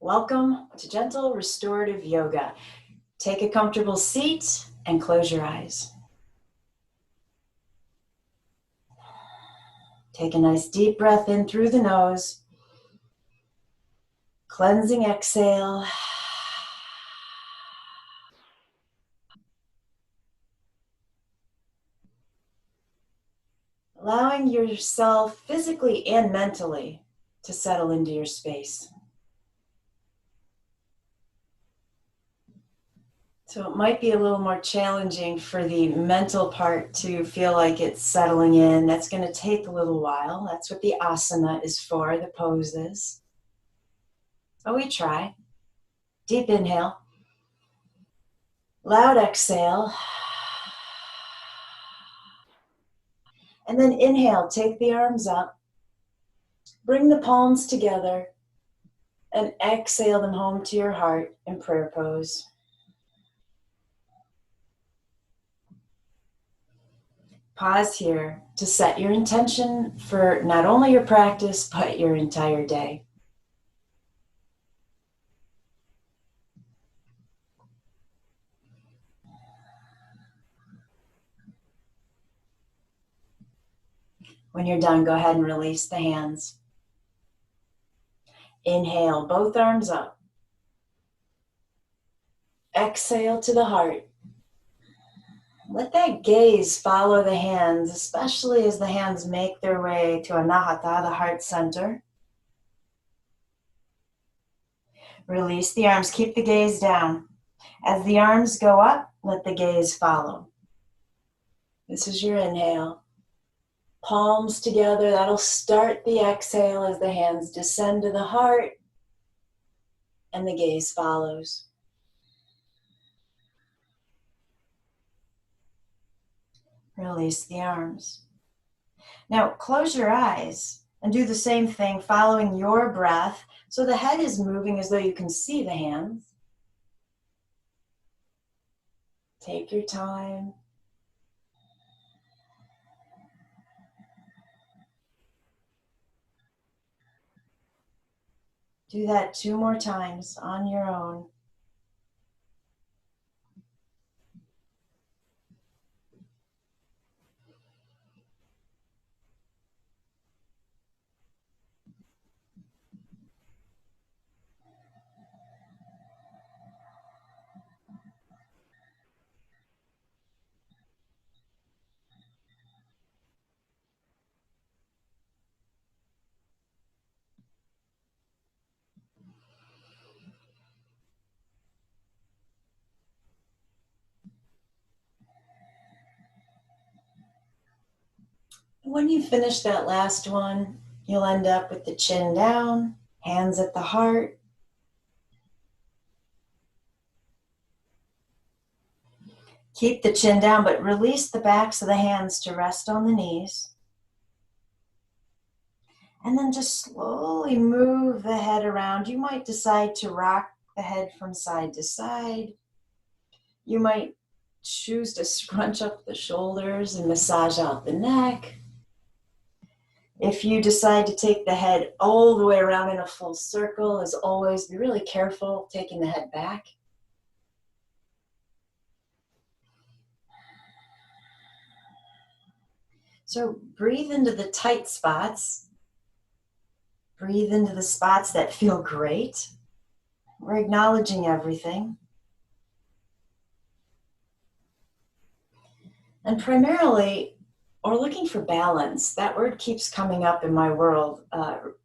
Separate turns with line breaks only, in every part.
Welcome to Gentle Restorative Yoga. Take a comfortable seat and close your eyes. Take a nice deep breath in through the nose. Cleansing exhale. Allowing yourself physically and mentally to settle into your space. So it might be a little more challenging for the mental part to feel like it's settling in. That's going to take a little while. That's what the asana is for, the poses. But we try. Deep inhale. Loud exhale. And then inhale, take the arms up. Bring the palms together. And exhale them home to your heart in prayer pose. Pause here to set your intention for not only your practice, but your entire day. When you're done, go ahead and release the hands. Inhale, both arms up. Exhale to the heart. Let that gaze follow the hands, especially as the hands make their way to Anahata, the heart center. Release the arms, keep the gaze down. As the arms go up, let the gaze follow. This is your inhale. Palms together, that'll start the exhale as the hands descend to the heart and the gaze follows. Release the arms. Now close your eyes and do the same thing, following your breath. So the head is moving as though you can see the hands. Take your time. Do that 2 more times on your own. When you finish that last one, you'll end up with the chin down, hands at the heart. Keep the chin down, but release the backs of the hands to rest on the knees. And then just slowly move the head around. You might decide to rock the head from side to side. You might choose to scrunch up the shoulders and massage out the neck. If you decide to take the head all the way around in a full circle, as always, be really careful taking the head back. So breathe into the tight spots. Breathe into the spots that feel great. We're acknowledging everything. And primarily, we're looking for balance. That word keeps coming up in my world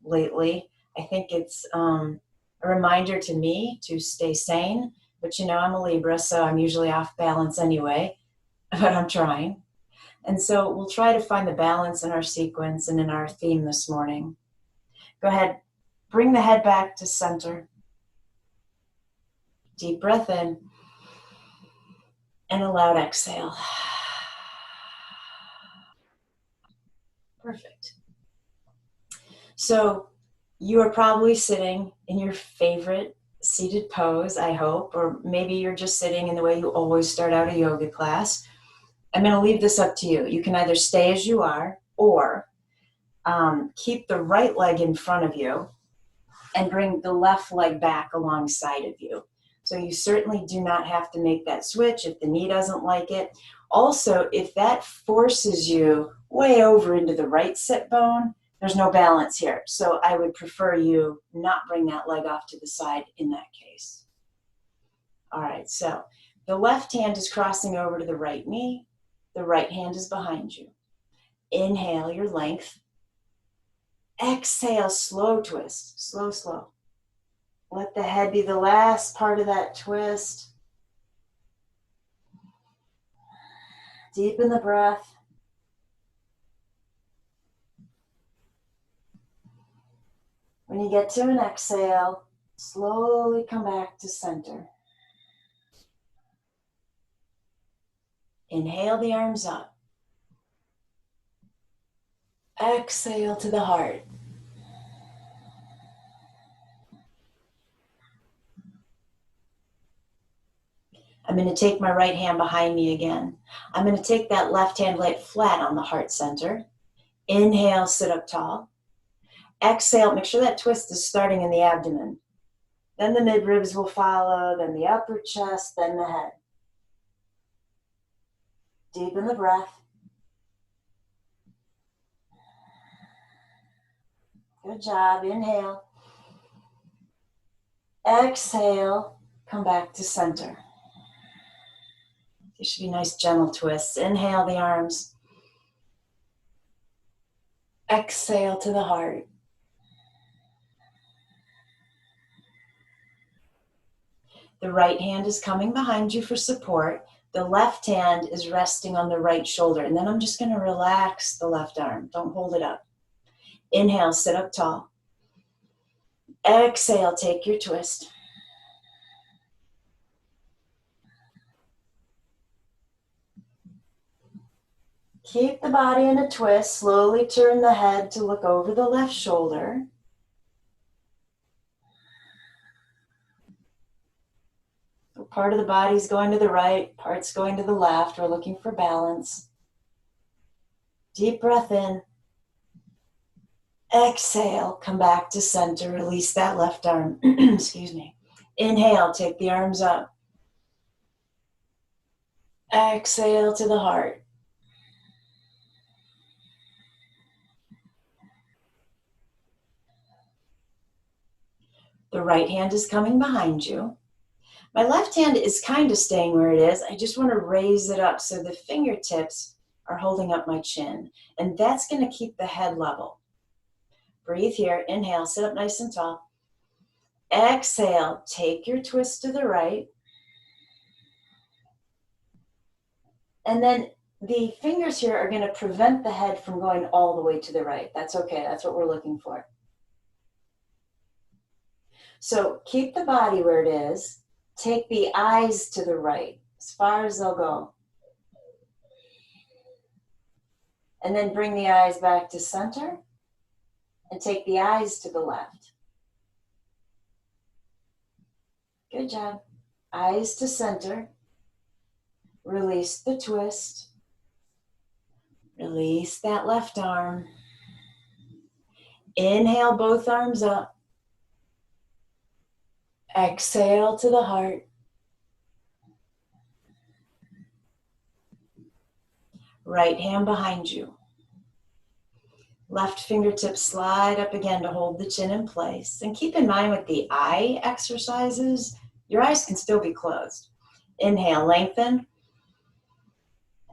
lately. I think it's a reminder to me to stay sane. But you know, I'm a Libra, so I'm usually off balance anyway, but I'm trying. And so we'll try to find the balance in our sequence and in our theme this morning. Go ahead, bring the head back to center. Deep breath in and a loud exhale. Perfect. So you are probably sitting in your favorite seated pose, I hope, or maybe you're just sitting in the way you always start out a yoga class. I'm going to leave this up to you. You can either stay as you are or keep the right leg in front of you and bring the left leg back alongside of you. So you certainly do not have to make that switch if the knee doesn't like it. Also, if that forces you way over into the right sit bone, there's no balance here. So I would prefer you not bring that leg off to the side in that case. All right, so the left hand is crossing over to the right knee. The right hand is behind you. Inhale your length. Exhale, slow twist, slow, slow. Let the head be the last part of that twist. Deepen the breath. When you get to an exhale, slowly come back to center. Inhale the arms up. Exhale to the heart. I'm going to take my right hand behind me again. I'm going to take that left hand, lay it flat on the heart center. Inhale, sit up tall. Exhale, make sure that twist is starting in the abdomen. Then the mid-ribs will follow, then the upper chest, then the head. Deepen the breath. Good job. Inhale. Exhale, come back to center. These should be nice, gentle twists. Inhale the arms. Exhale to the heart. The right hand is coming behind you for support. The left hand is resting on the right shoulder. And then I'm just going to relax the left arm. Don't hold it up. Inhale, sit up tall. Exhale, take your twist. Keep the body in a twist. Slowly turn the head to look over the left shoulder. So part of the body's going to the right, part's going to the left. We're looking for balance. Deep breath in. Exhale, come back to center. Release that left arm. Excuse me. Inhale, take the arms up. Exhale to the heart. The right hand is coming behind you. My left hand is kind of staying where it is. I just want to raise it up so the fingertips are holding up my chin. And that's going to keep the head level. Breathe here. Inhale, sit up nice and tall. Exhale, take your twist to the right. And then the fingers here are going to prevent the head from going all the way to the right. That's okay. That's what we're looking for. So keep the body where it is. Take the eyes to the right, as far as they'll go. And then bring the eyes back to center and take the eyes to the left. Good job. Eyes to center. Release the twist. Release that left arm. Inhale, both arms up. Exhale to the heart. Right hand behind you. Left fingertips slide up again to hold the chin in place. And keep in mind with the eye exercises, your eyes can still be closed. Inhale, lengthen.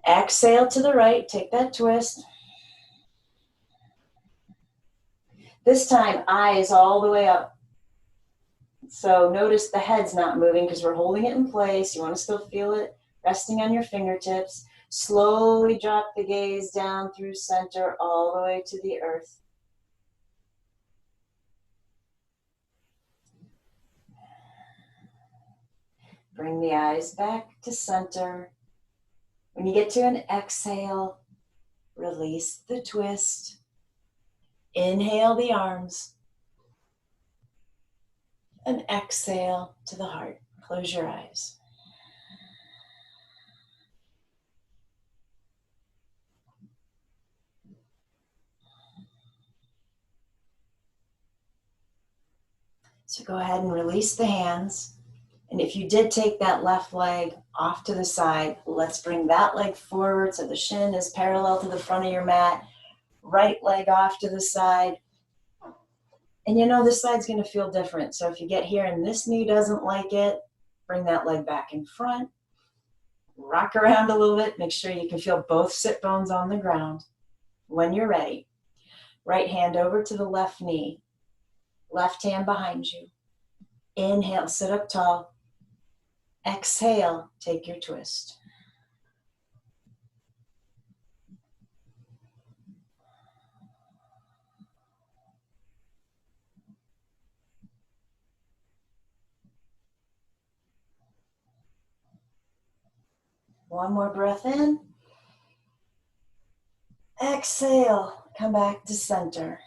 Exhale to the right, take that twist. This time, eyes all the way up. So notice the head's not moving because we're holding it in place. You want to still feel it resting on your fingertips. Slowly drop the gaze down through center all the way to the earth. Bring the eyes back to center. When you get to an exhale, release the twist. Inhale the arms. And exhale to the heart. Close your eyes. So go ahead and release the hands. And if you did take that left leg off to the side, let's bring that leg forward so the shin is parallel to the front of your mat. Right leg off to the side. And you know this side's going to feel different. So if you get here and this knee doesn't like it, bring that leg back in front. Rock around a little bit. Make sure you can feel both sit bones on the ground. When you're ready, right hand over to the left knee. Left hand behind you. Inhale, sit up tall. Exhale, take your twist. One more breath in. Exhale, come back to center.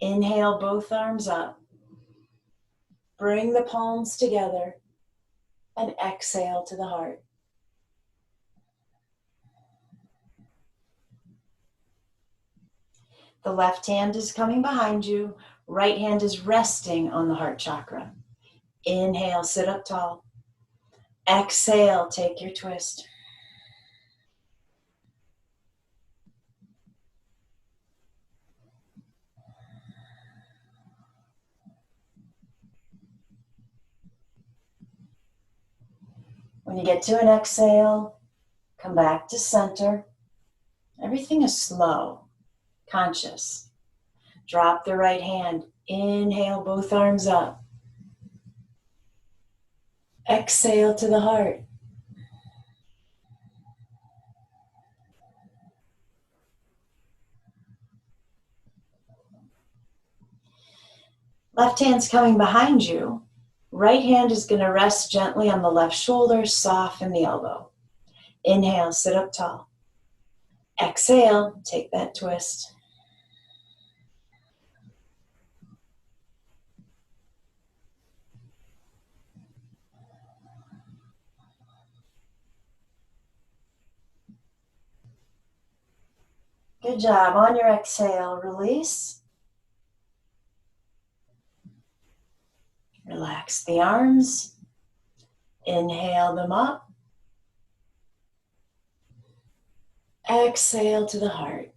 Inhale, both arms up. Bring the palms together and exhale to the heart. The left hand is coming behind you. Right hand is resting on the heart chakra. Inhale, sit up tall. Exhale, take your twist. When you get to an exhale, come back to center. Everything is slow, conscious. Drop the right hand. Inhale, both arms up. Exhale to the heart. Left hand's coming behind you. Right hand is going to rest gently on the left shoulder, soften the elbow. Inhale, sit up tall. Exhale, take that twist. Good job. On your exhale, release. Relax the arms. Inhale them up. Exhale to the heart.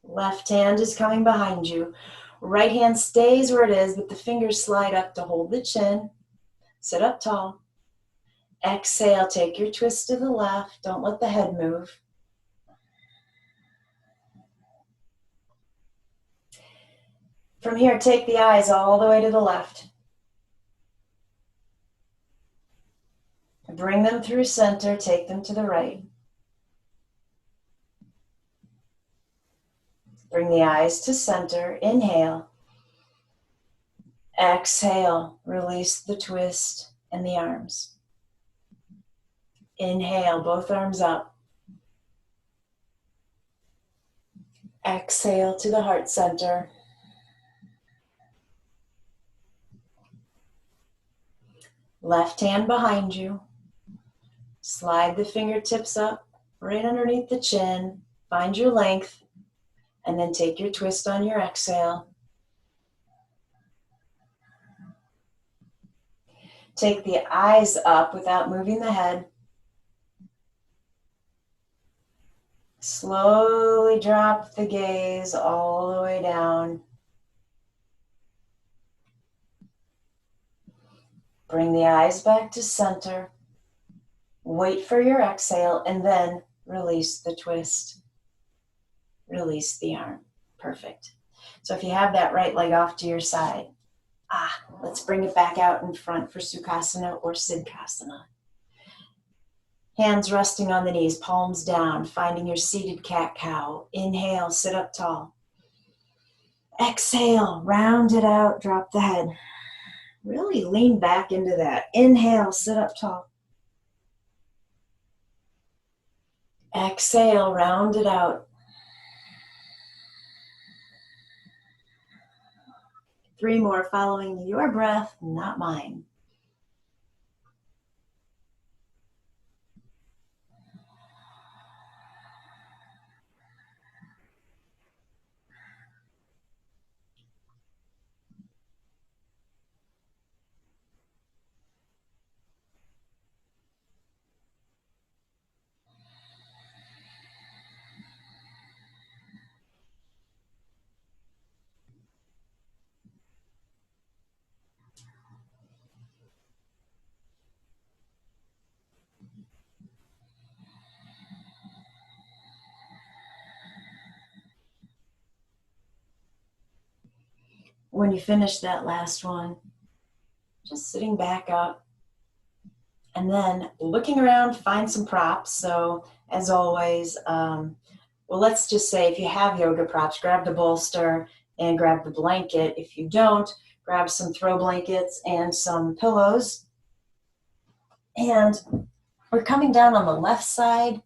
Left hand is coming behind you. Right hand stays where it is, but the fingers slide up to hold the chin. Sit up tall. Exhale, take your twist to the left. Don't let the head move. From here, take the eyes all the way to the left. Bring them through center, take them to the right. Bring the eyes to center, inhale. Exhale, release the twist and the arms. Inhale, both arms up. Exhale to the heart center. Left hand behind you. Slide the fingertips up right underneath the chin. Find your length. And then take your twist on your exhale. Take the eyes up without moving the head. Slowly drop the gaze all the way down. Bring the eyes back to center. Wait for your exhale and then release the twist. Release the arm. Perfect. So if you have that right leg off to your side, let's bring it back out in front for Sukhasana or Siddhasana. Hands resting on the knees, palms down, finding your seated cat-cow. Inhale, sit up tall. Exhale, round it out, drop the head. Really lean back into that. Inhale, sit up tall. Exhale, round it out. 3 more following your breath, not mine. when you finish that last one, just sitting back up and then looking around, find some props. So as always, well, let's just say if you have yoga props, grab the bolster and grab the blanket. If you don't, grab some throw blankets and some pillows. And we're coming down on the left side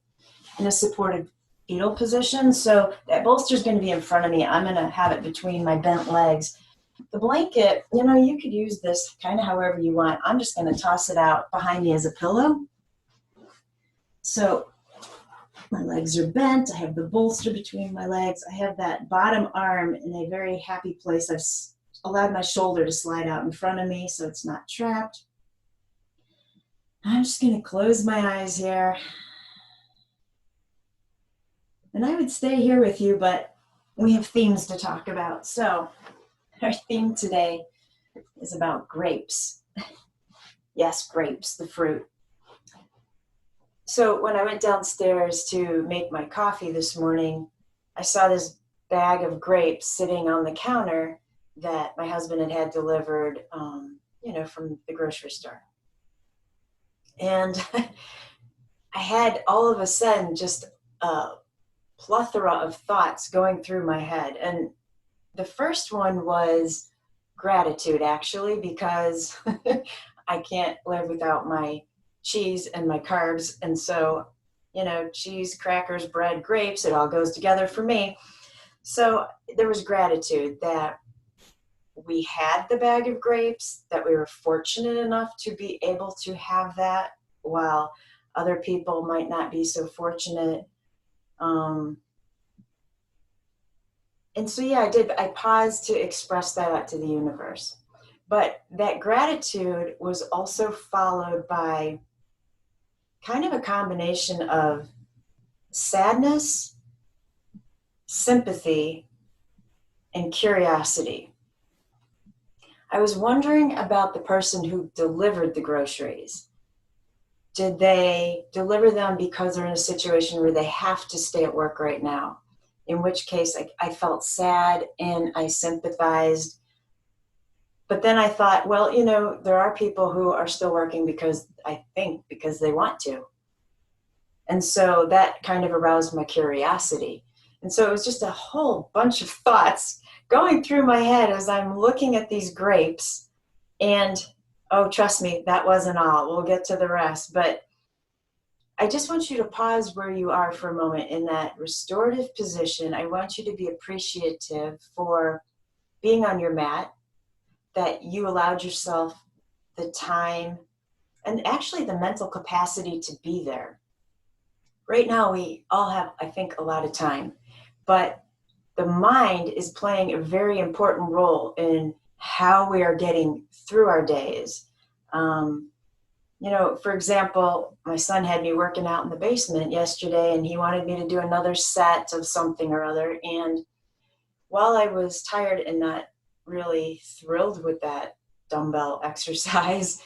in a supported fetal position. So that bolster is going to be in front of me. I'm going to have it between my bent legs. The blanket, you know, you could use this kind of however you want. I'm just going to toss it out behind me as a pillow. So my legs are bent. I have the bolster between my legs. I have that bottom arm in a very happy place. I've allowed my shoulder to slide out in front of me so it's not trapped. I'm just going to close my eyes here. And I would stay here with you, but we have themes to talk about. So our theme today is about grapes. Yes, grapes, the fruit. So when I went downstairs to make my coffee this morning, I saw this bag of grapes sitting on the counter that my husband had delivered, from the grocery store. And I had all of a sudden just a plethora of thoughts going through my head. And the first one was gratitude, actually, because I can't live without my cheese and my carbs. And so, cheese, crackers, bread, grapes, it all goes together for me. So there was gratitude that we had the bag of grapes, that we were fortunate enough to be able to have that while other people might not be so fortunate. And so, yeah, I paused to express that out to the universe. But that gratitude was also followed by kind of a combination of sadness, sympathy, and curiosity. I was wondering about the person who delivered the groceries. Did they deliver them because they're in a situation where they have to stay at work right now? In which case I felt sad and I sympathized. But then I thought, well, there are people who are still working because they want to. And so that kind of aroused my curiosity. And so it was just a whole bunch of thoughts going through my head as I'm looking at these grapes. And, oh, trust me, that wasn't all. We'll get to the rest. But I just want you to pause where you are for a moment in that restorative position. I want you to be appreciative for being on your mat, that you allowed yourself the time and actually the mental capacity to be there. Right now, we all have, I think, a lot of time, but the mind is playing a very important role in how we are getting through our days. For example, my son had me working out in the basement yesterday, and he wanted me to do another set of something or other. And while I was tired and not really thrilled with that dumbbell exercise,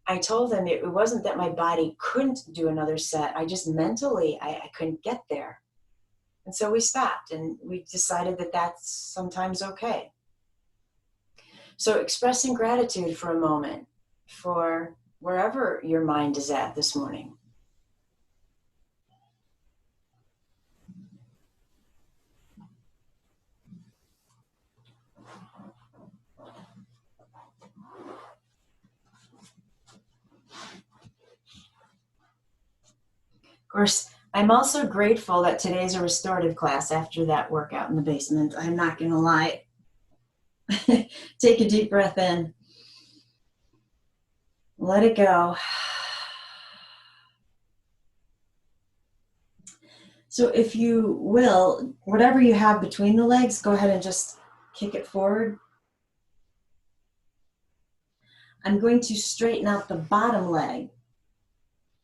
I told him it wasn't that my body couldn't do another set. I just mentally, I couldn't get there. And so we stopped and we decided that that's sometimes okay. So expressing gratitude for a moment for wherever your mind is at this morning. Of course, I'm also grateful that today's a restorative class after that workout in the basement. I'm not going to lie. Take a deep breath in. Let it go. So if you will, whatever you have between the legs, go ahead and just kick it forward. I'm going to straighten out the bottom leg.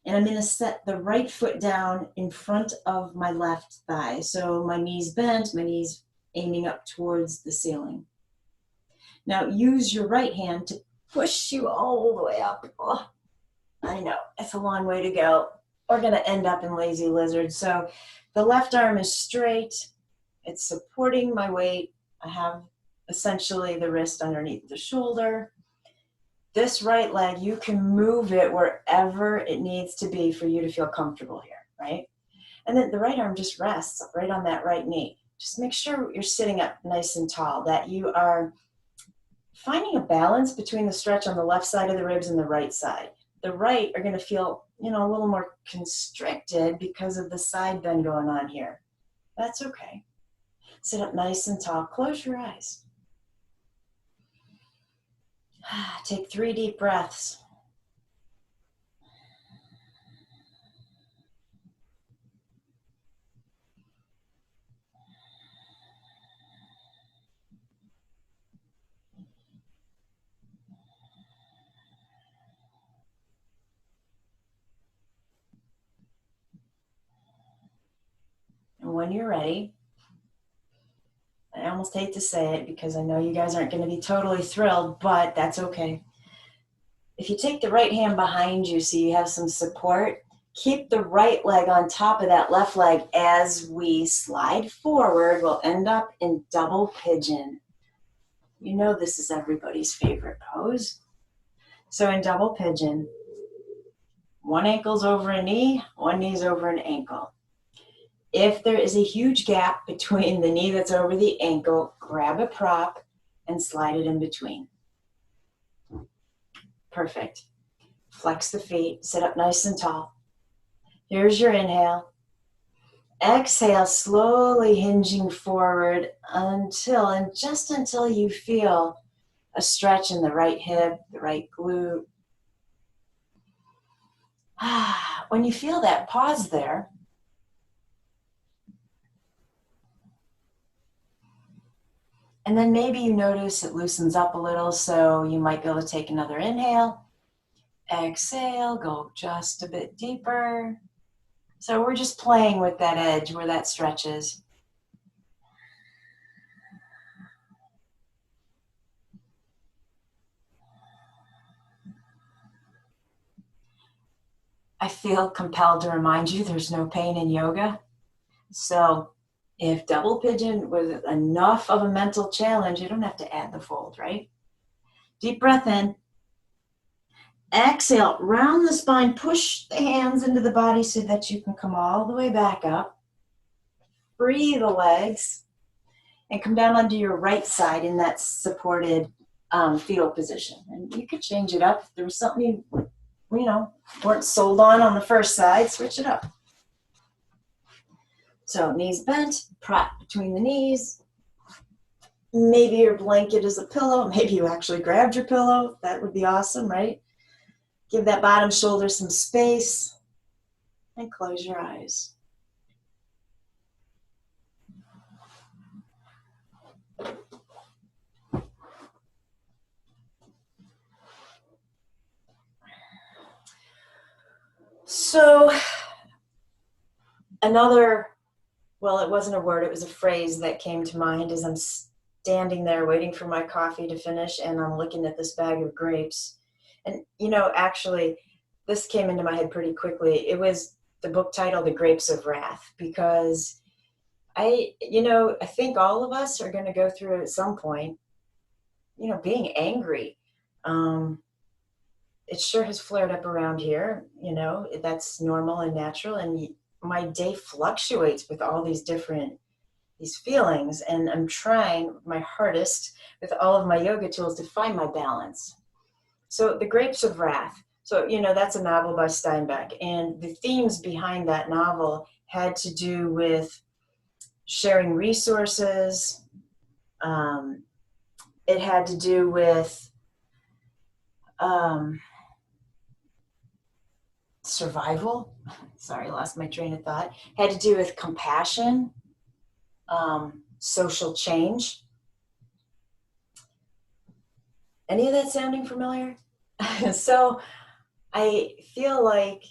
And I'm going to set the right foot down in front of my left thigh. So my knees bent, my knees aiming up towards the ceiling. Now use your right hand to push you all the way up. Oh, I know, it's a long way to go. We're going to end up in lazy lizard. So the left arm is straight. It's supporting my weight. I have essentially the wrist underneath the shoulder. This right leg, you can move it wherever it needs to be for you to feel comfortable here, right? And then the right arm just rests right on that right knee. Just make sure you're sitting up nice and tall, that you are finding a balance between the stretch on the left side of the ribs and the right side. The right are going to feel, a little more constricted because of the side bend going on here. That's okay. Sit up nice and tall. Close your eyes. Take 3 deep breaths. And when you're ready, I almost hate to say it because I know you guys aren't going to be totally thrilled, but that's okay. If you take the right hand behind you so you have some support, keep the right leg on top of that left leg. As we slide forward, we'll end up in double pigeon. You know this is everybody's favorite pose. So in double pigeon, one ankle's over a knee, one knee's over an ankle. If there is a huge gap between the knee that's over the ankle, grab a prop and slide it in between. Perfect. Flex the feet, sit up nice and tall. Here's your inhale. Exhale, slowly hinging forward just until you feel a stretch in the right hip, the right glute. When you feel that, pause there. And then maybe you notice it loosens up a little, so you might be able to take another inhale. Exhale, go just a bit deeper. So we're just playing with that edge where that stretches. I feel compelled to remind you there's no pain in yoga. So if double pigeon was enough of a mental challenge, you don't have to add the fold, right? Deep breath in. Exhale, round the spine, push the hands into the body so that you can come all the way back up. Free the legs and come down onto your right side in that supported fetal position. And you could change it up. If there was something you weren't sold on the first side, switch it up. So knees bent, prop between the knees. Maybe your blanket is a pillow. Maybe you actually grabbed your pillow. That would be awesome, right? Give that bottom shoulder some space and close your eyes. So it wasn't a word, it was a phrase that came to mind as I'm standing there waiting for my coffee to finish and I'm looking at this bag of grapes. And, actually, this came into my head pretty quickly. It was the book title, The Grapes of Wrath, because I think all of us are going to go through it at some point, being angry. It sure has flared up around here, that's normal and natural. And my day fluctuates with all these feelings. And I'm trying my hardest with all of my yoga tools to find my balance. So The Grapes of Wrath. So, that's a novel by Steinbeck. And the themes behind that novel had to do with sharing resources. It had to do with survival. Sorry, lost my train of thought. Had to do with compassion, social change. Any of that sounding familiar? So I feel like,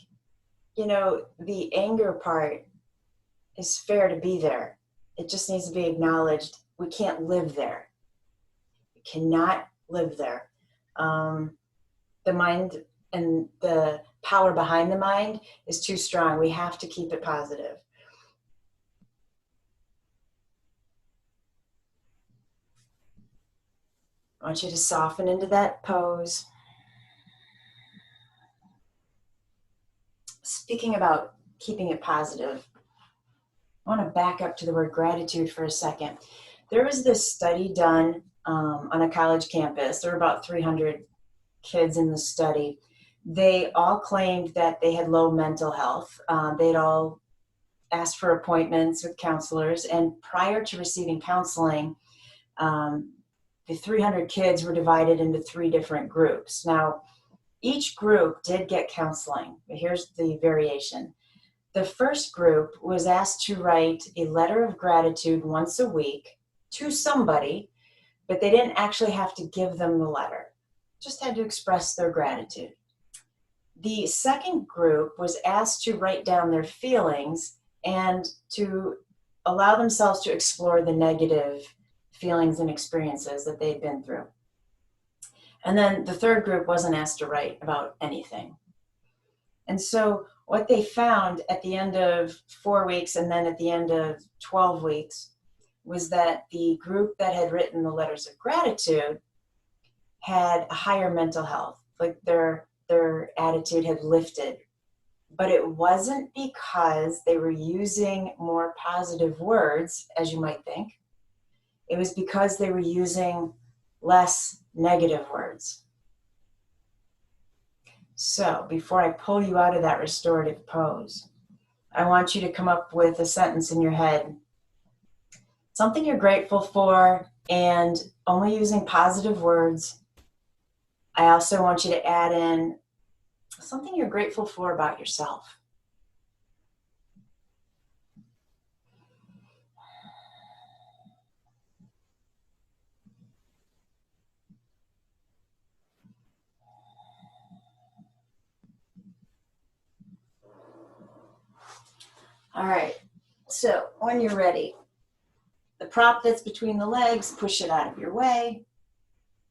the anger part is fair to be there. It just needs to be acknowledged. We can't live there. We cannot live there. The mind and the power behind the mind is too strong. We have to keep it positive. I want you to soften into that pose. Speaking about keeping it positive, I want to back up to the word gratitude for a second. There was this study done on a college campus. There were about 300 kids in the study. They all claimed that they had low mental health. They'd all asked for appointments with counselors, and prior to receiving counseling, the 300 kids were divided into 3 different groups. Now, each group did get counseling, but here's the variation. The first group was asked to write a letter of gratitude once a week to somebody, but they didn't actually have to give them the letter, just had to express their gratitude. The second group was asked to write down their feelings and to allow themselves to explore the negative feelings and experiences that they'd been through. And then the third group wasn't asked to write about anything. And so what they found at the end of 4 weeks and then at the end of 12 weeks was that the group that had written the letters of gratitude had a higher mental health, like their attitude had lifted. But it wasn't because they were using more positive words, as you might think. It was because they were using less negative words. So before I pull you out of that restorative pose, I want you to come up with a sentence in your head, something you're grateful for, and only using positive words. I also want you to add in something you're grateful for about yourself. All right, so when you're ready, the prop that's between the legs, push it out of your way.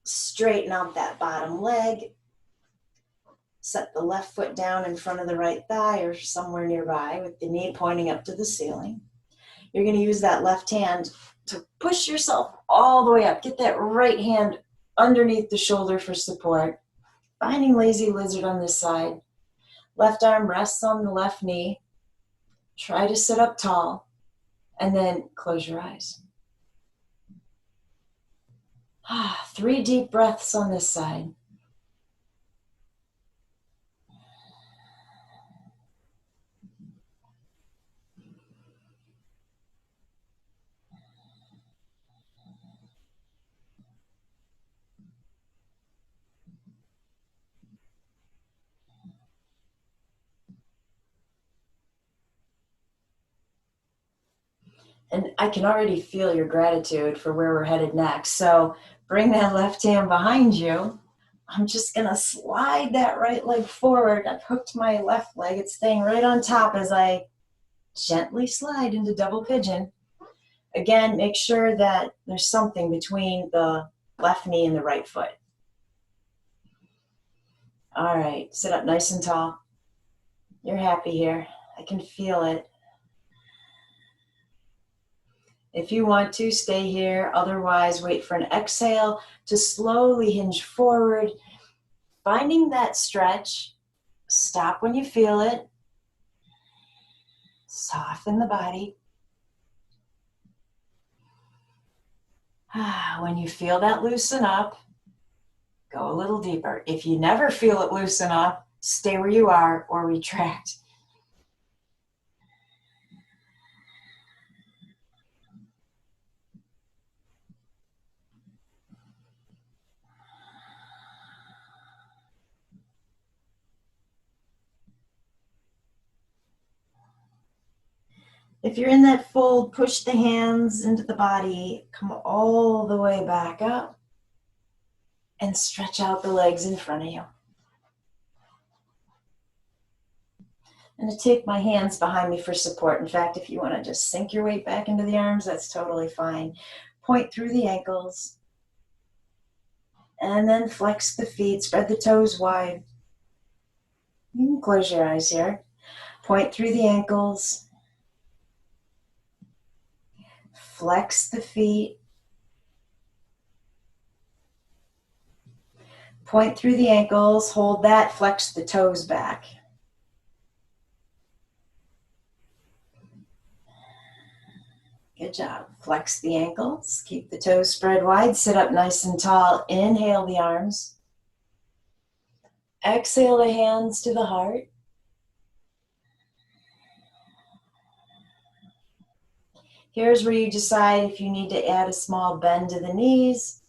Straighten out that bottom leg. Set the left foot down in front of the right thigh or somewhere nearby with the knee pointing up to the ceiling. You're going to use that left hand to push yourself all the way up. Get that right hand underneath the shoulder for support. Finding lazy lizard on this side. Left arm rests on the left knee. Try to sit up tall and then close your eyes. 3 deep breaths on this side. And I can already feel your gratitude for where we're headed next. So bring that left hand behind you. I'm just going to slide that right leg forward. I've hooked my left leg. It's staying right on top as I gently slide into double pigeon. Again, make sure that there's something between the left knee and the right foot. All right, sit up nice and tall. You're happy here. I can feel it. If you want to, stay here. Otherwise, wait for an exhale to slowly hinge forward. Finding that stretch. Stop when you feel it. Soften the body. When you feel that loosen up, go a little deeper. If you never feel it loosen up, stay where you are or retract. If you're in that fold, push the hands into the body, come all the way back up, and stretch out the legs in front of you. I'm going to take my hands behind me for support. In fact, if you want to just sink your weight back into the arms, that's totally fine. Point through the ankles. And then flex the feet, spread the toes wide. You can close your eyes here. Point through the ankles. Flex the feet. Point through the ankles, hold that, flex the toes back. Good job. Flex the ankles, keep the toes spread wide, sit up nice and tall. Inhale the arms. Exhale the hands to the heart. Here's where you decide if you need to add a small bend to the knees.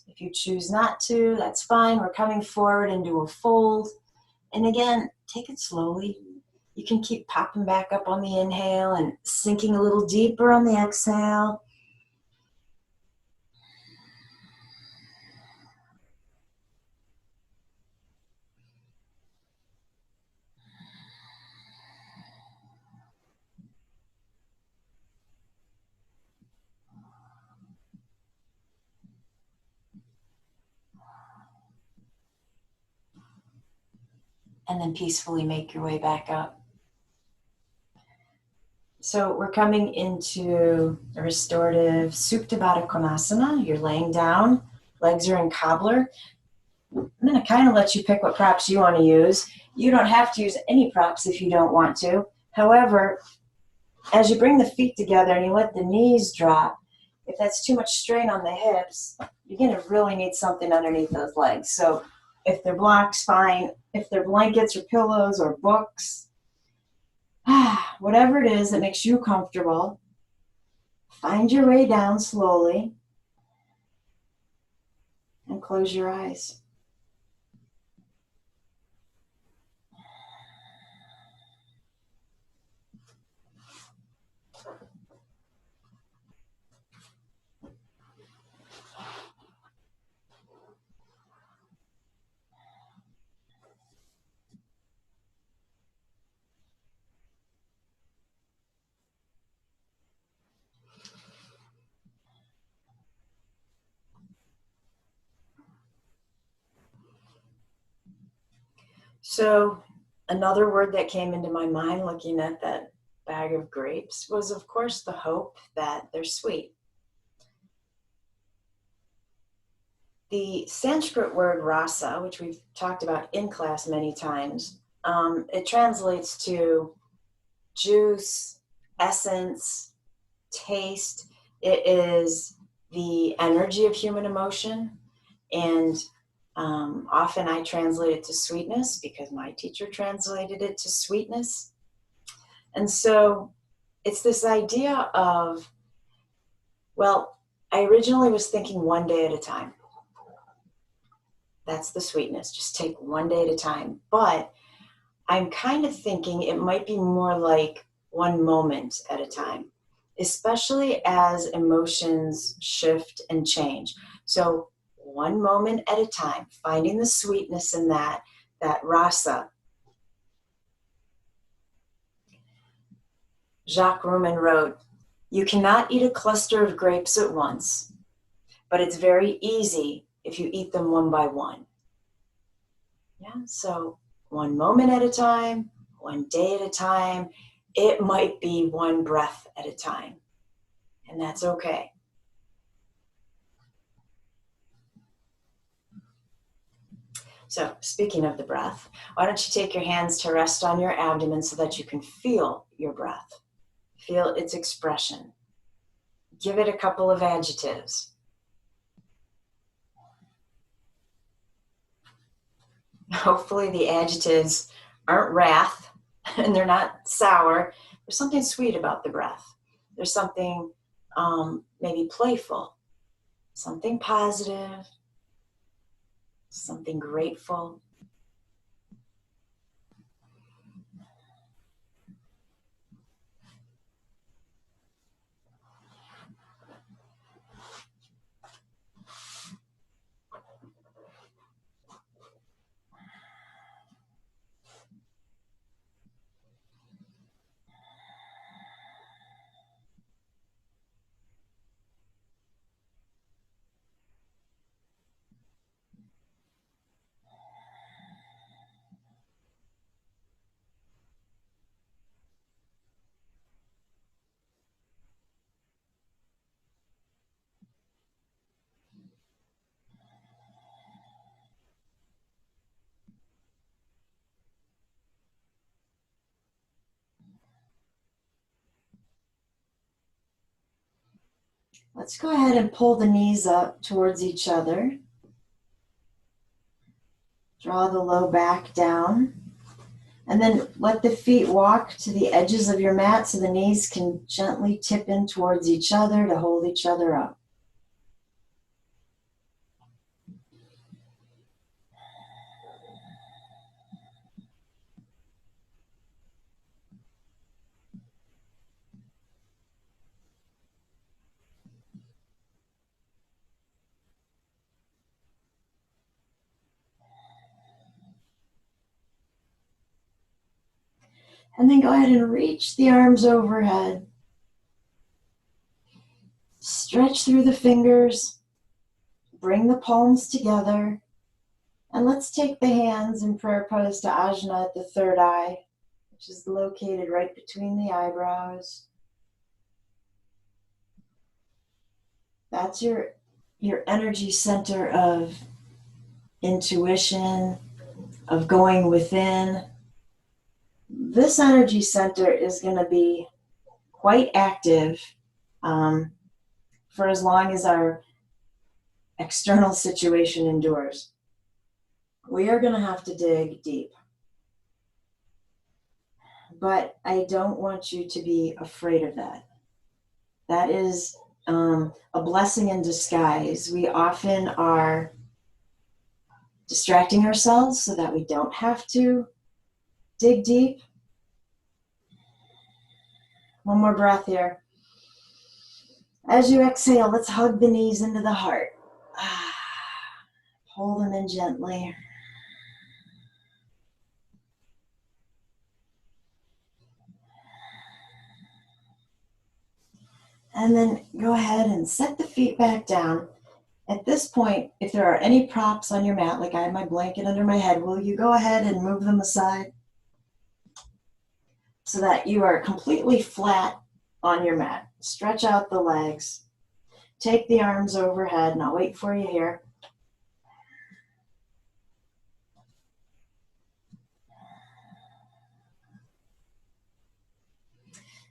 If you choose not to, that's fine. We're coming forward into a fold. And again, take it slowly. You can keep popping back up on the inhale and sinking a little deeper on the exhale. And then peacefully make your way back up. So we're coming into a restorative Supta Baddha Konasana. You're laying down, legs are in cobbler. I'm going to kind of let you pick what props you want to use. You don't have to use any props if you don't want to. However, as you bring the feet together and you let the knees drop, if that's too much strain on the hips, you're going to really need something underneath those legs. So if they're blocks, fine. If they're blankets or pillows or books, whatever it is that makes you comfortable, find your way down slowly and close your eyes. So another word that came into my mind looking at that bag of grapes was, of course, the hope that they're sweet. The Sanskrit word rasa, which we've talked about in class many times, it translates to juice, essence, taste. It is the energy of human emotion, and often I translate it to sweetness because my teacher translated it to sweetness. And so it's this idea of, well, I originally was thinking one day at a time. That's the sweetness, just take one day at a time. But I'm kind of thinking it might be more like one moment at a time, especially as emotions shift and change. So one moment at a time, finding the sweetness in that rasa. Jacques Ruman wrote, "You cannot eat a cluster of grapes at once, but it's very easy if you eat them one by one." Yeah, so one moment at a time, one day at a time. It might be one breath at a time, and that's okay. So speaking of the breath, why don't you take your hands to rest on your abdomen so that you can feel your breath, feel its expression. Give it a couple of adjectives. Hopefully the adjectives aren't wrath and they're not sour. There's something sweet about the breath. There's something maybe playful, something positive, something grateful. Let's go ahead and pull the knees up towards each other. Draw the low back down. And then let the feet walk to the edges of your mat so the knees can gently tip in towards each other to hold each other up. And then go ahead and reach the arms overhead. Stretch through the fingers. Bring the palms together. And let's take the hands in prayer pose to Ajna at the third eye, which is located right between the eyebrows. That's your energy center of intuition, of going within. This energy center is going to be quite active for as long as our external situation endures. We are going to have to dig deep. But I don't want you to be afraid of that. That is a blessing in disguise. We often are distracting ourselves so that we don't have to dig deep. One more breath here. As you exhale, let's hug the knees into the heart. Hold them in gently. And then go ahead and set the feet back down. At this point, if there are any props on your mat, like I have my blanket under my head, will you go ahead and move them aside so that you are completely flat on your mat? Stretch out the legs. Take the arms overhead, and I'll wait for you here.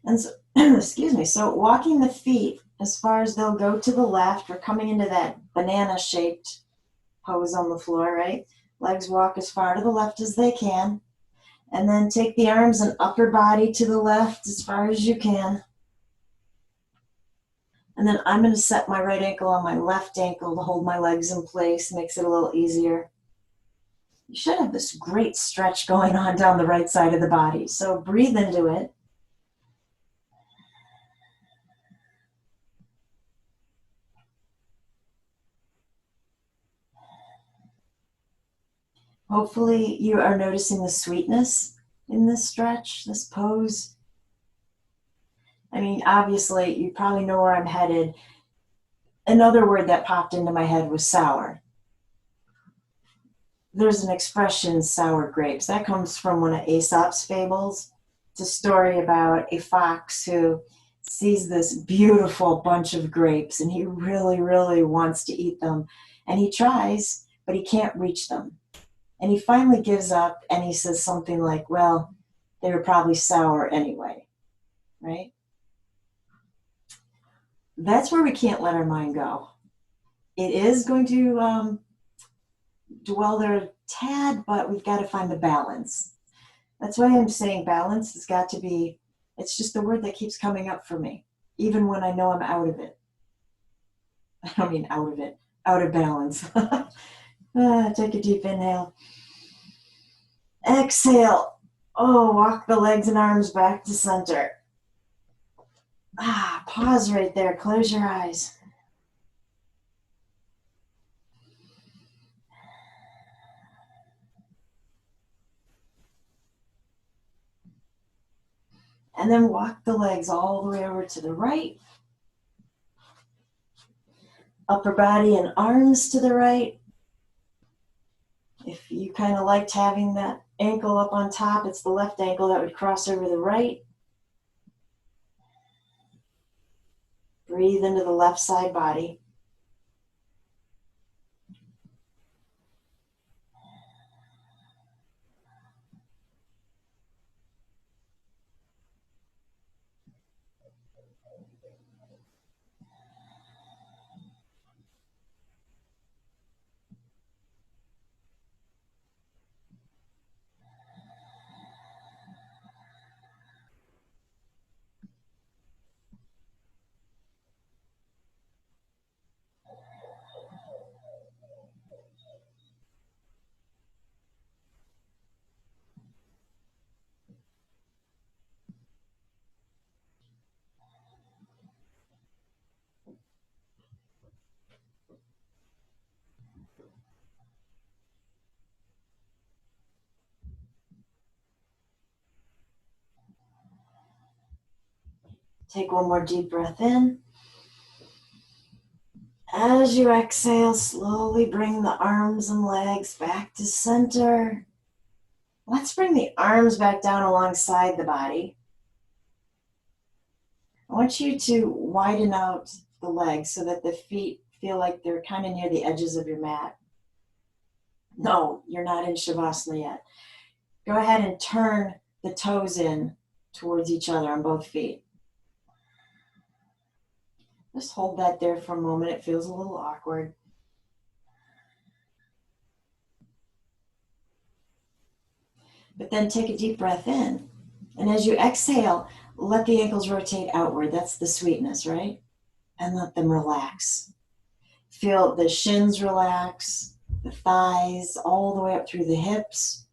And so, excuse me, so walking the feet as far as they'll go to the left, we're coming into that banana-shaped pose on the floor, right? Legs walk as far to the left as they can. And then take the arms and upper body to the left as far as you can. And then I'm going to set my right ankle on my left ankle to hold my legs in place, makes it a little easier. You should have this great stretch going on down the right side of the body. So breathe into it. Hopefully you are noticing the sweetness in this stretch, this pose. I mean, obviously, you probably know where I'm headed. Another word that popped into my head was sour. There's an expression, sour grapes. That comes from one of Aesop's fables. It's a story about a fox who sees this beautiful bunch of grapes, and he really, really wants to eat them. And he tries, but he can't reach them. And he finally gives up, and he says something like, well, they were probably sour anyway, right? That's where we can't let our mind go. It is going to dwell there a tad, but we've got to find the balance. That's why I'm saying balance has got to be, it's just the word that keeps coming up for me, even when I know I'm out of it. I don't mean out of it, out of balance. Take a deep inhale. Exhale. Oh, walk the legs and arms back to center. Pause right there. Close your eyes. And then walk the legs all the way over to the right. Upper body and arms to the right. If you kind of liked having that ankle up on top, it's the left ankle that would cross over the right. Breathe into the left side body. Take one more deep breath in. As you exhale, slowly bring the arms and legs back to center. Let's bring the arms back down alongside the body. I want you to widen out the legs so that the feet feel like they're kind of near the edges of your mat. No, you're not in shavasana yet. Go ahead and turn the toes in towards each other on both feet. Just hold that there for a moment. It feels a little awkward. But then take a deep breath in. And as you exhale, let the ankles rotate outward. That's the sweetness, right? And let them relax. Feel the shins relax, the thighs, all the way up through the hips.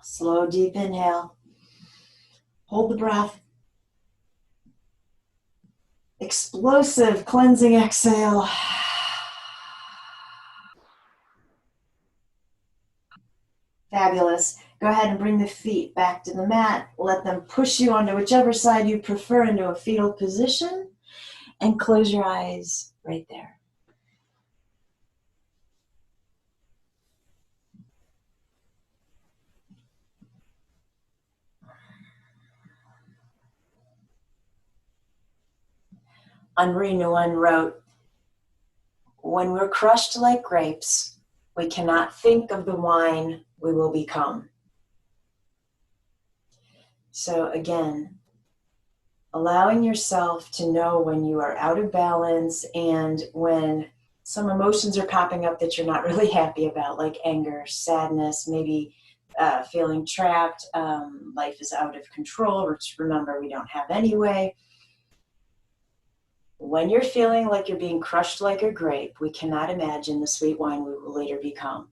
Slow, deep inhale. Hold the breath. Explosive, cleansing exhale. Fabulous. Go ahead and bring the feet back to the mat. Let them push you onto whichever side you prefer into a fetal position. And close your eyes right there. Henri Nouwen wrote, "When we're crushed like grapes, we cannot think of the wine we will become." So again, allowing yourself to know when you are out of balance and when some emotions are popping up that you're not really happy about, like anger, sadness, maybe feeling trapped, life is out of control, which remember we don't have anyway. When you're feeling like you're being crushed like a grape, we cannot imagine the sweet wine we will later become.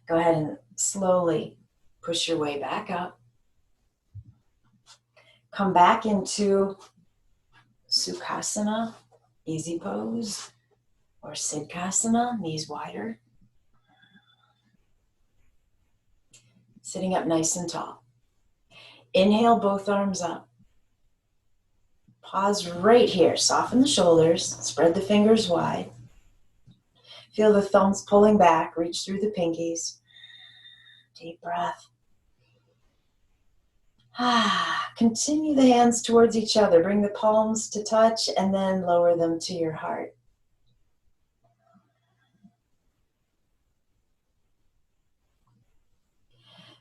Go ahead and slowly push your way back up. Come back into Sukhasana, easy pose, or Siddhasana, knees wider. Sitting up nice and tall. Inhale, both arms up. Pause right here. Soften the shoulders. Spread the fingers wide. Feel the thumbs pulling back. Reach through the pinkies. Deep breath. Continue the hands towards each other. Bring the palms to touch and then lower them to your heart.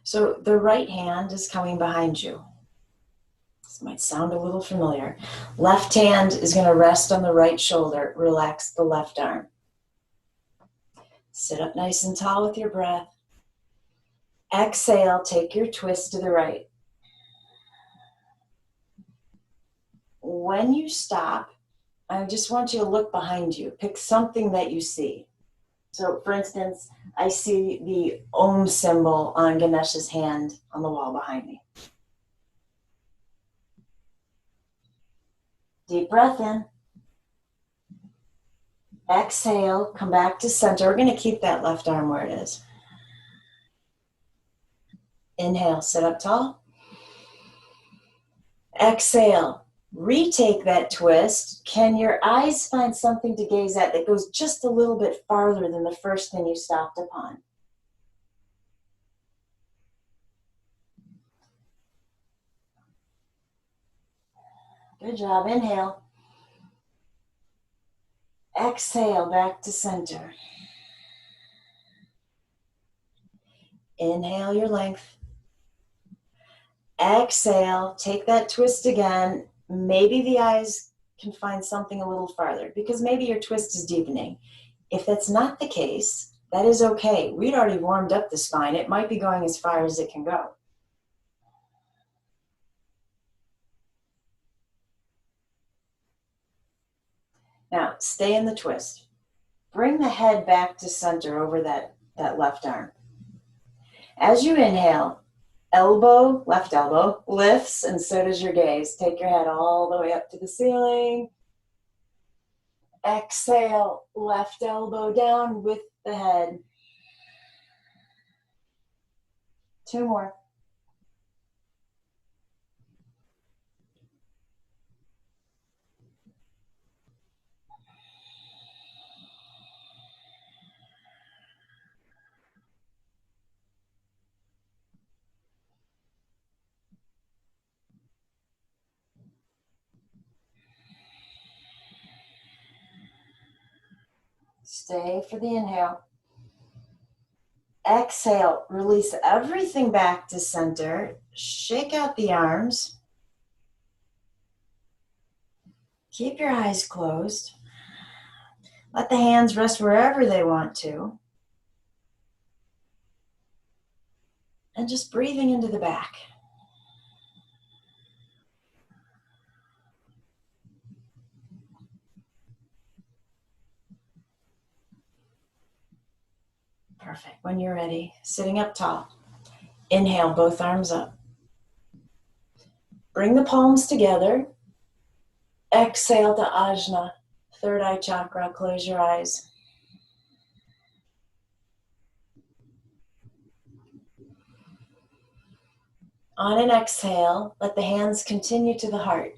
So the right hand is coming behind you. This might sound a little familiar. Left hand is going to rest on the right shoulder. Relax the left arm. Sit up nice and tall with your breath. Exhale, take your twist to the right. When you stop, I just want you to look behind you. Pick something that you see. So for instance, I see the Om symbol on Ganesh's hand on the wall behind me. Deep breath in. Exhale, come back to center. We're going to keep that left arm where it is. Inhale, sit up tall. Exhale, retake that twist. Can your eyes find something to gaze at that goes just a little bit farther than the first thing you stopped upon? Good job. Inhale. Exhale, back to center. Inhale your length. Exhale, take that twist again. Maybe the eyes can find something a little farther because maybe your twist is deepening. If that's not the case, that is okay. We'd already warmed up the spine. It might be going as far as it can go. Now, stay in the twist. Bring the head back to center over that left arm. As you inhale, elbow, left elbow, lifts, and so does your gaze. Take your head all the way up to the ceiling. Exhale, left elbow down with the head. 2 more. Stay for the inhale. Exhale, release everything back to center. Shake out the arms. Keep your eyes closed. Let the hands rest wherever they want to. And just breathing into the back. Perfect. When you're ready, sitting up tall. Inhale, both arms up. Bring the palms together. Exhale to Ajna, third eye chakra. Close your eyes. On an exhale, let the hands continue to the heart.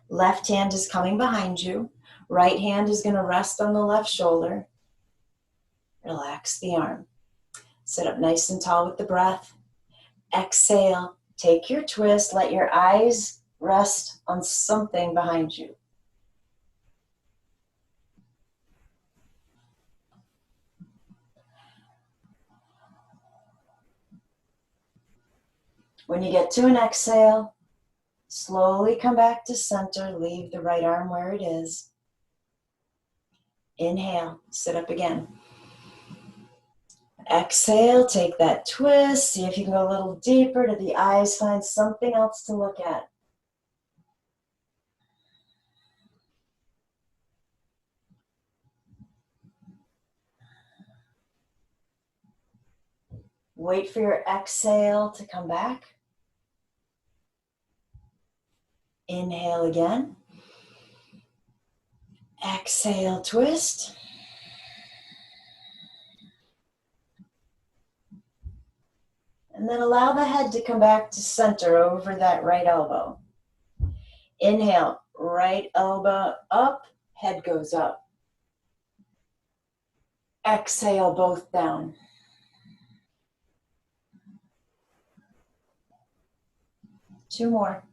Left hand is coming behind you. Right hand is going to rest on the left shoulder. Relax the arm. Sit up nice and tall with the breath. Exhale, take your twist. Let your eyes rest on something behind you. When you get to an exhale, slowly come back to center. Leave the right arm where it is. Inhale, sit up again. Exhale, take that twist. See if you can go a little deeper to the eyes. Find something else to look at. Wait for your exhale to come back. Inhale again. Exhale, twist. And then allow the head to come back to center over that right elbow. Inhale, right elbow up, head goes up. Exhale, both down. Two more.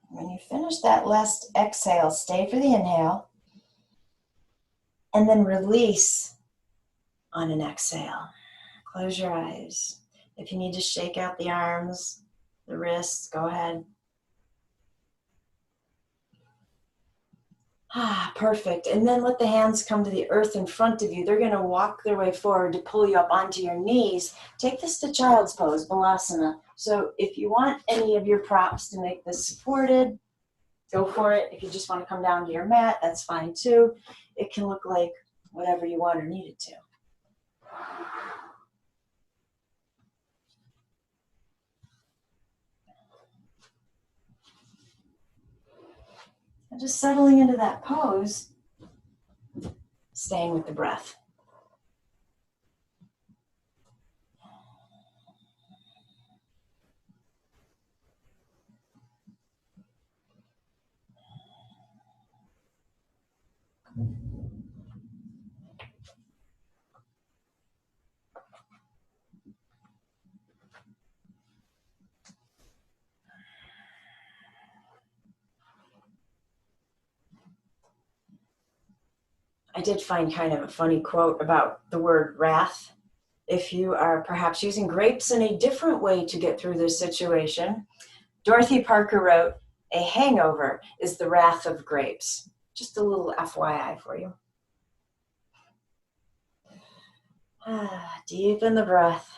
When you finish that last exhale, stay for the inhale, and then release on an exhale. Close your eyes. If you need to shake out the arms, the wrists, go ahead. Perfect. And then let the hands come to the earth in front of you. They're going to walk their way forward to pull you up onto your knees. Take this to child's pose, Balasana. So if you want any of your props to make this supported, go for it. If you just want to come down to your mat, that's fine too. It can look like whatever you want or need it to. And just settling into that pose, staying with the breath. I did find kind of a funny quote about the word wrath. If you are perhaps using grapes in a different way to get through this situation, Dorothy Parker wrote, A hangover is the wrath of grapes. Just a little FYI for you. Deepen the breath.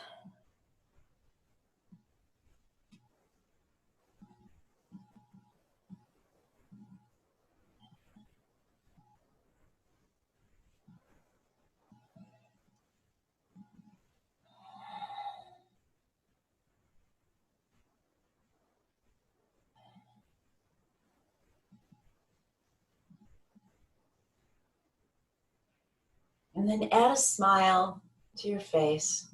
And then add a smile to your face.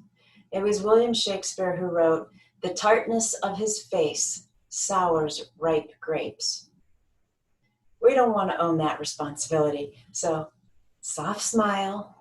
It was William Shakespeare who wrote, "The tartness of his face sours ripe grapes." We don't want to own that responsibility. So, soft smile.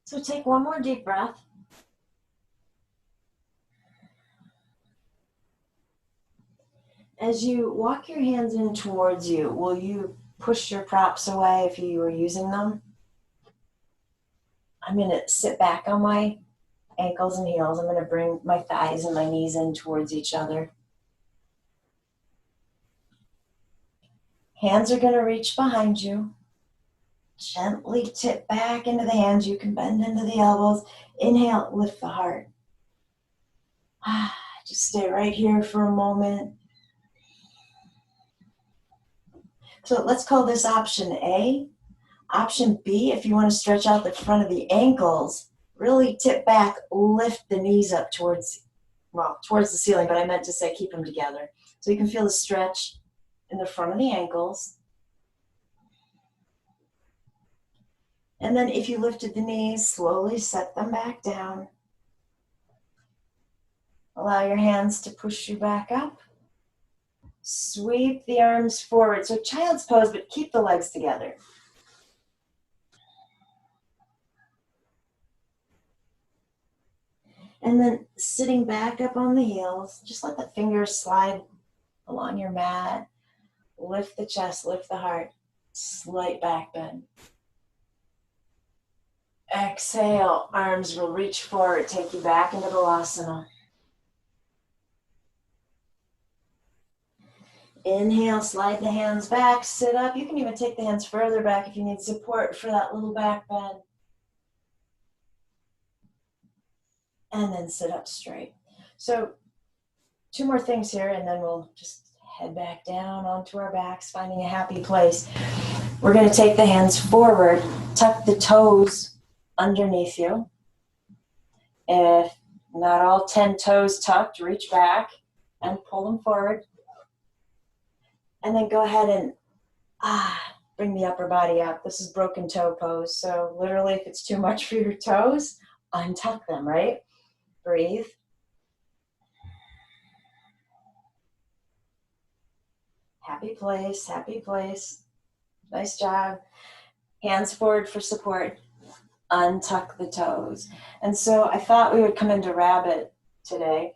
So take one more deep breath. As you walk your hands in towards you, will you push your props away if you were using them? I'm going to sit back on my ankles and heels. I'm going to bring my thighs and my knees in towards each other. Hands are going to reach behind you. Gently tip back into the hands. You can bend into the elbows. Inhale, lift the heart. Just stay right here for a moment. So let's call this option A. Option B, if you want to stretch out the front of the ankles, really tip back, lift the knees up towards the ceiling, but I meant to say keep them together. So you can feel the stretch in the front of the ankles. And then if you lifted the knees, slowly set them back down. Allow your hands to push you back up. Sweep the arms forward. So child's pose, but keep the legs together. And then sitting back up on the heels, just let the fingers slide along your mat. Lift the chest, lift the heart. Slight back bend. Exhale, arms will reach forward, take you back into Balasana. Inhale, slide the hands back, sit up. You can even take the hands further back if you need support for that little back bend. And then sit up straight. So 2 more things here, and then we'll just head back down onto our backs, finding a happy place. We're going to take the hands forward, tuck the toes underneath you. If not all 10 toes tucked, reach back and pull them forward. And then go ahead and bring the upper body up. This is broken toe pose. So literally, if it's too much for your toes, untuck them, right? Breathe. Happy place, happy place. Nice job. Hands forward for support. Untuck the toes. And so I thought we would come into rabbit today.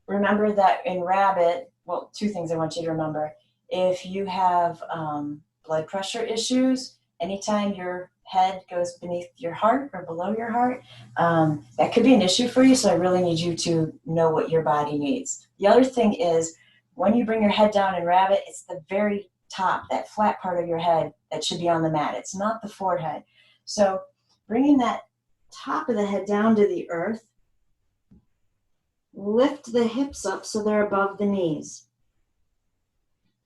Remember that in rabbit, well, 2 things I want you to remember. If you have blood pressure issues, anytime your head goes beneath your heart or below your heart, that could be an issue for you. So I really need you to know what your body needs. The other thing is, when you bring your head down in rabbit, it's the very top, that flat part of your head that should be on the mat. It's not the forehead. So bringing that top of the head down to the earth, lift the hips up so they're above the knees.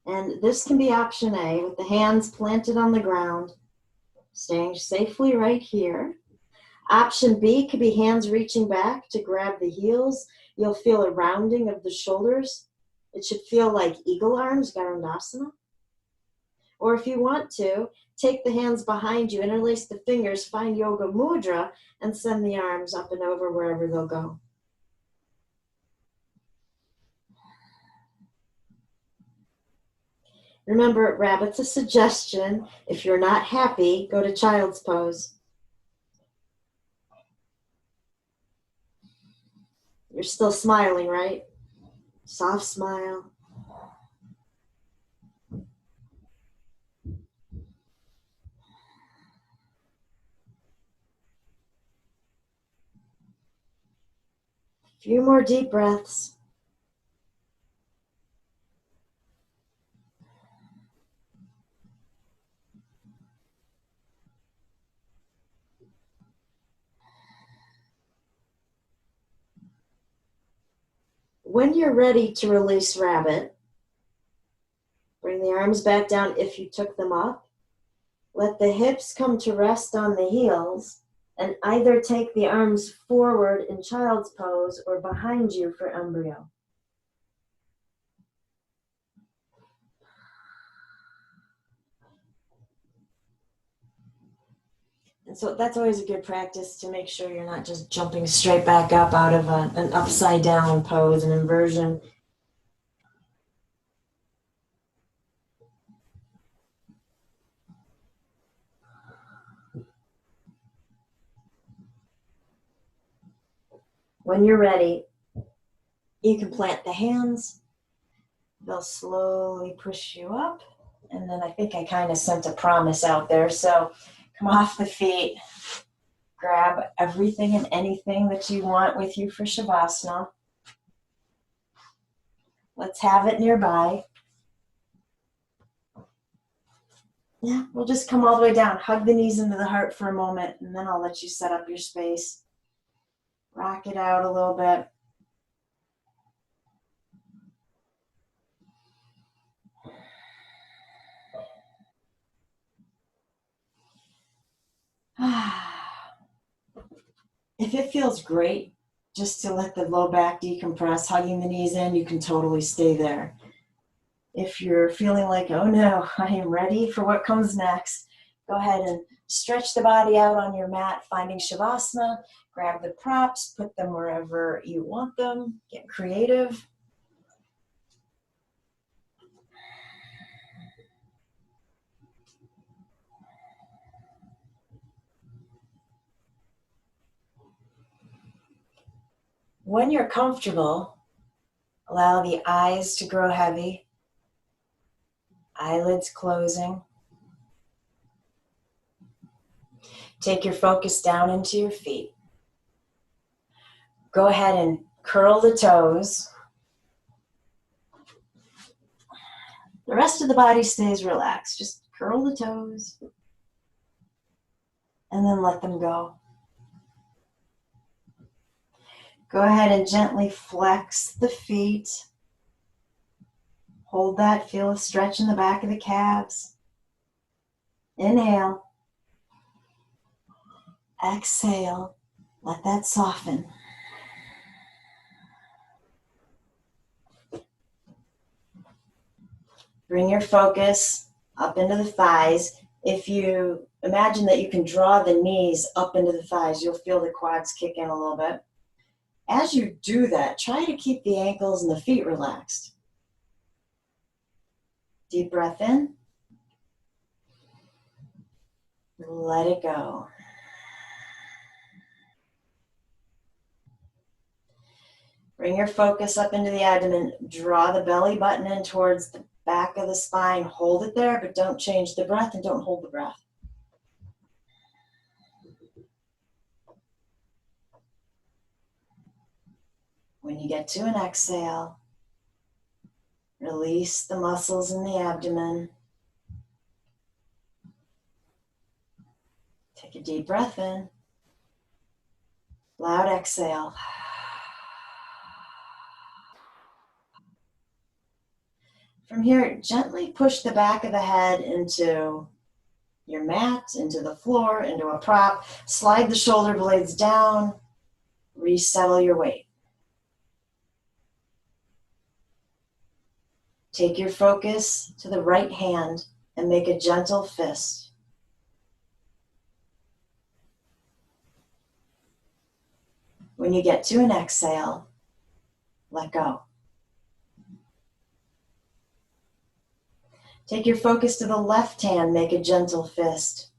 And this can be option A, with the hands planted on the ground, staying safely right here.
Option B could be hands reaching back to grab the heels. You'll feel a rounding of the shoulders. It should feel like eagle arms, Garudasana. Or if you want to, take the hands behind you, interlace the fingers, find Yoga Mudra, and send the arms up and over wherever they'll go. Remember, rabbit's a suggestion. If you're not happy, go to child's pose. You're still smiling, right? Soft smile. A few more deep breaths. When you're ready to release rabbit, bring the arms back down if you took them up. Let the hips come to rest on the heels, and either take the arms forward in child's pose or behind you for embryo. And so that's always a good practice to make sure you're not just jumping straight back up out of an upside down pose, an inversion. When you're ready, you can plant the hands. They'll slowly push you up. And then I think I kind of sent a promise out there. So come off the feet. Grab everything and anything that you want with you for Shavasana. Let's have it nearby. Yeah, we'll just come all the way down. Hug the knees into the heart for a moment, and then I'll let you set up your space. Rock it out a little bit. If it feels great just to let the low back decompress, hugging the knees in, you can totally stay there. If you're feeling like, oh no, I am ready for what comes next, go ahead and stretch the body out on your mat, finding Shavasana. Grab the props, put them wherever you want them. Get creative. When you're comfortable, allow the eyes to grow heavy, eyelids closing. Take your focus down into your feet. Go ahead and curl the toes. The rest of the body stays relaxed. Just curl the toes and then let them go. Go ahead and gently flex the feet. Hold that, feel a stretch in the back of the calves. Inhale. Exhale. Let that soften. Bring your focus up into the thighs. If you imagine that you can draw the knees up into the thighs, you'll feel the quads kick in a little bit. As you do that, try to keep the ankles and the feet relaxed. Deep breath in. Let it go. Bring your focus up into the abdomen. Draw the belly button in towards the back of the spine. Hold it there, but don't change the breath and don't hold the breath. When you get to an exhale, release the muscles in the abdomen. Take a deep breath in. Loud exhale. From here, gently push the back of the head into your mat, into the floor, into a prop. Slide the shoulder blades down. Resettle your weight. Take your focus to the right hand and make a gentle fist. When you get to an exhale, let go. Take your focus to the left hand, make a gentle fist.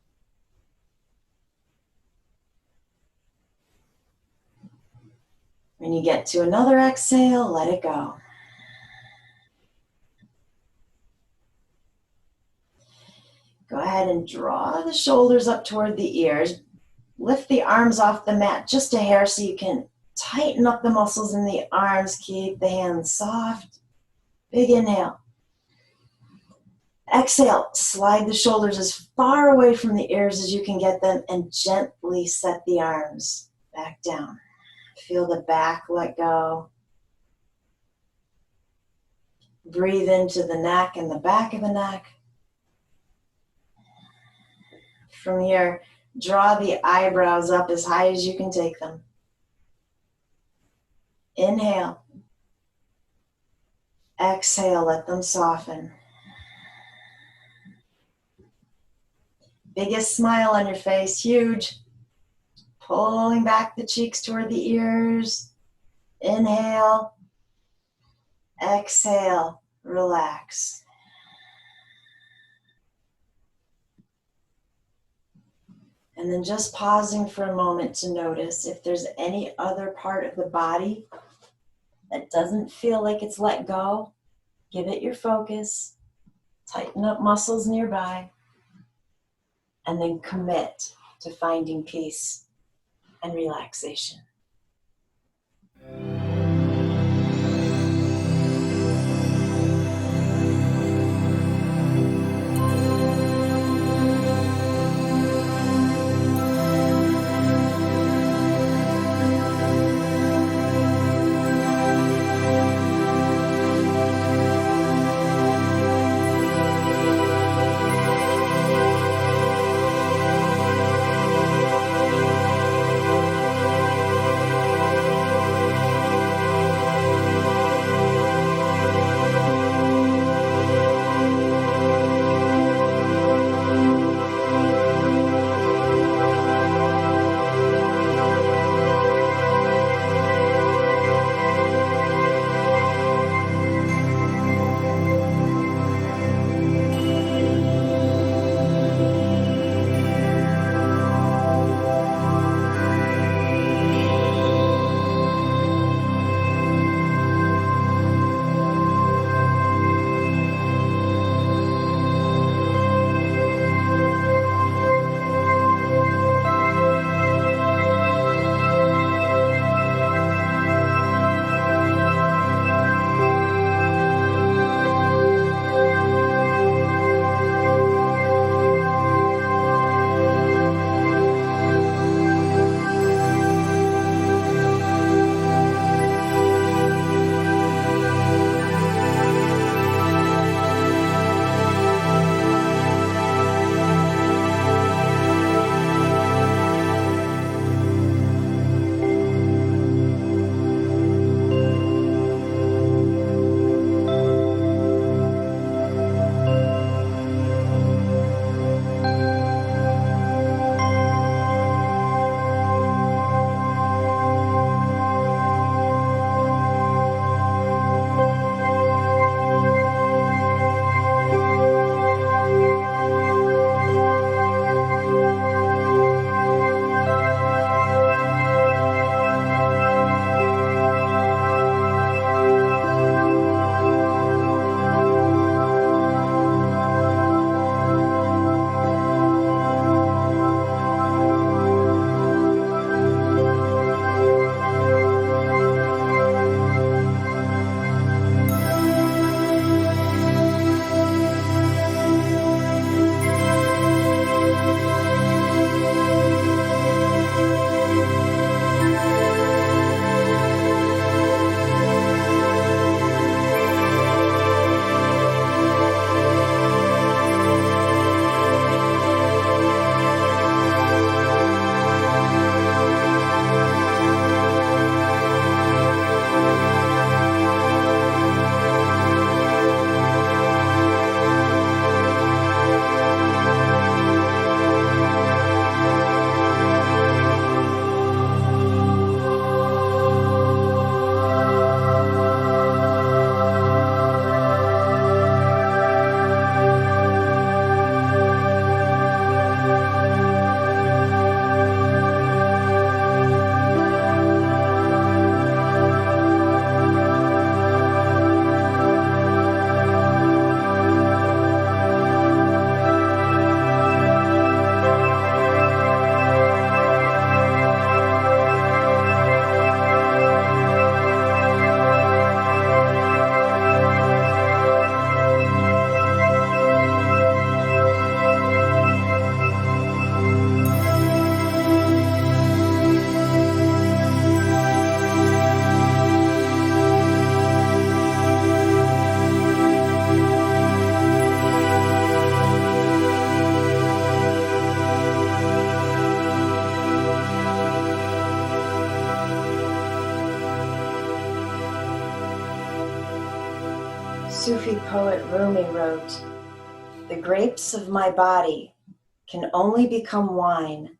When you get to another exhale, let it go. Go ahead and draw the shoulders up toward the ears. Lift the arms off the mat just a hair so you can tighten up the muscles in the arms. Keep the hands soft. Big inhale. Exhale, slide the shoulders as far away from the ears as you can get them and gently set the arms back down. Feel the back let go. Breathe into the neck and the back of the neck. From here, draw the eyebrows up as high as you can take them. Inhale. Exhale, let them soften. Biggest smile on your face, huge. Pulling back the cheeks toward the ears. Inhale. Exhale, relax. And then just pausing for a moment to notice if there's any other part of the body that doesn't feel like it's let go. Give it your focus. Tighten up muscles nearby. And then commit to finding peace and relaxation.
Sufi poet Rumi wrote, "The grapes of my body can only become wine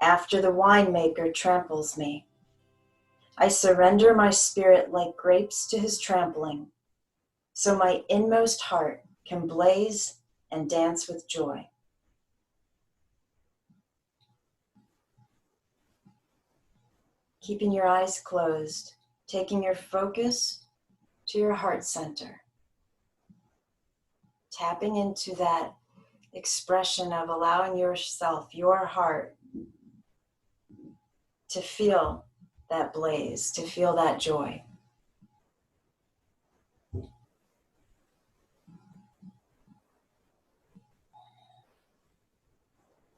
after the winemaker tramples me. I surrender my spirit like grapes to his trampling, so my inmost heart can blaze and dance with joy." Keeping your eyes closed, taking your focus to your heart center, tapping into that expression of allowing yourself, your heart, to feel that blaze, to feel that joy.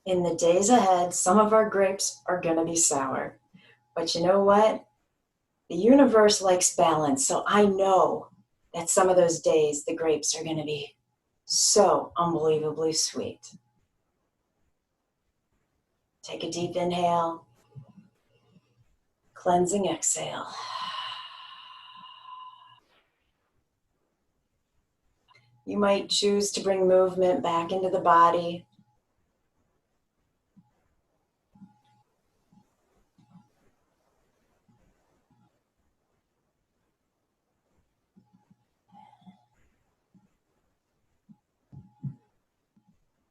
In the days ahead, some of our grapes are going to be sour. But you know what? The universe likes balance, so I know that some of those days the grapes are going to be so unbelievably sweet. Take a deep inhale, cleansing exhale. You might choose to bring movement back into the body.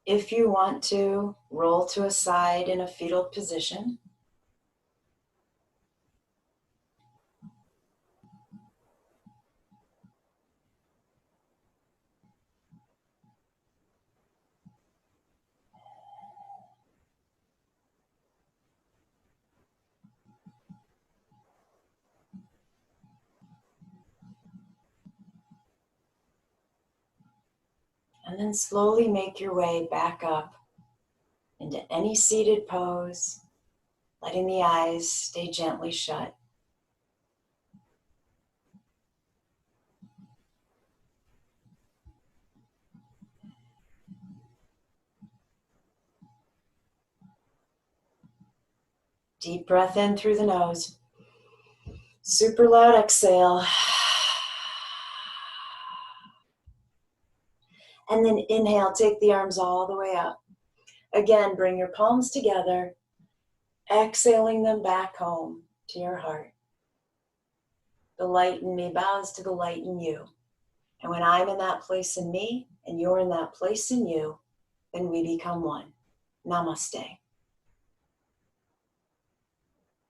If you want to, roll to a side in a fetal position. And then slowly make your way back up into any seated pose, letting the eyes stay gently shut. Deep breath in through the nose. Super loud exhale. And then inhale, take the arms all the way up. Again, bring your palms together, exhaling them back home to your heart. The light in me bows to the light in you. And when I'm in that place in me and you're in that place in you, then we become one. Namaste.